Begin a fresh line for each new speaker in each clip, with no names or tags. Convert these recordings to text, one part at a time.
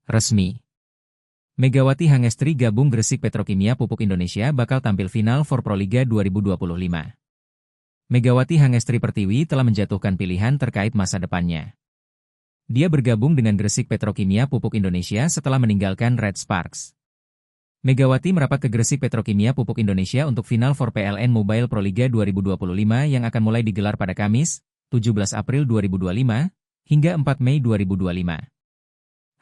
Resmi. Megawati Hangestri gabung Gresik Petrokimia Pupuk Indonesia bakal tampil final for Proliga 2025. Megawati Hangestri Pertiwi telah menjatuhkan pilihan terkait masa depannya. Dia bergabung dengan Gresik Petrokimia Pupuk Indonesia setelah meninggalkan Red Sparks. Megawati merapat ke Gresik Petrokimia Pupuk Indonesia untuk final for PLN Mobile Proliga 2025 yang akan mulai digelar pada Kamis, 17 April 2025, hingga 4 Mei 2025.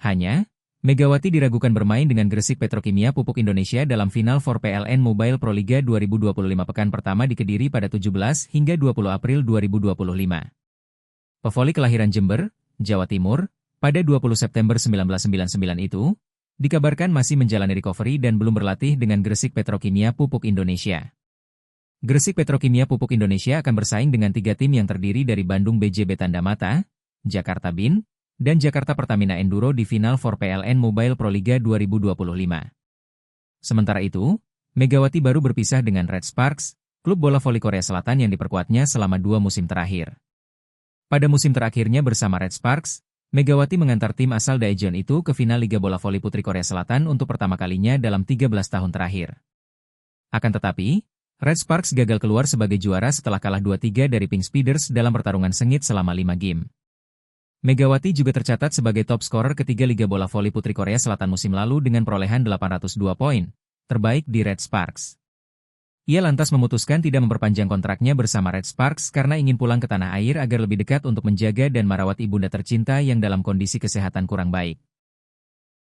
Hanya, Megawati diragukan bermain dengan Gresik Petrokimia Pupuk Indonesia dalam final for PLN Mobile Proliga 2025 pekan pertama di Kediri pada 17 hingga 20 April 2025. Pevoli kelahiran Jember, Jawa Timur, pada 20 September 1999 itu, dikabarkan masih menjalani recovery dan belum berlatih dengan Gresik Petrokimia Pupuk Indonesia. Gresik Petrokimia Pupuk Indonesia akan bersaing dengan 3 tim yang terdiri dari Bandung BJB Tandamata, Jakarta BIN, dan Jakarta Pertamina Enduro di final for PLN Mobile Proliga 2025. Sementara itu, Megawati baru berpisah dengan Red Sparks, klub bola voli Korea Selatan yang diperkuatnya selama 2 musim terakhir. Pada musim terakhirnya bersama Red Sparks, Megawati mengantar tim asal Daejeon itu ke final Liga Bola Voli Putri Korea Selatan untuk pertama kalinya dalam 13 tahun terakhir. Akan tetapi, Red Sparks gagal keluar sebagai juara setelah kalah 2-3 dari Pink Speeders dalam pertarungan sengit selama 5 game. Megawati juga tercatat sebagai top scorer ketiga Liga Bola Voli Putri Korea Selatan musim lalu dengan perolehan 802 poin, terbaik di Red Sparks. Ia lantas memutuskan tidak memperpanjang kontraknya bersama Red Sparks karena ingin pulang ke tanah air agar lebih dekat untuk menjaga dan merawat ibunda tercinta yang dalam kondisi kesehatan kurang baik.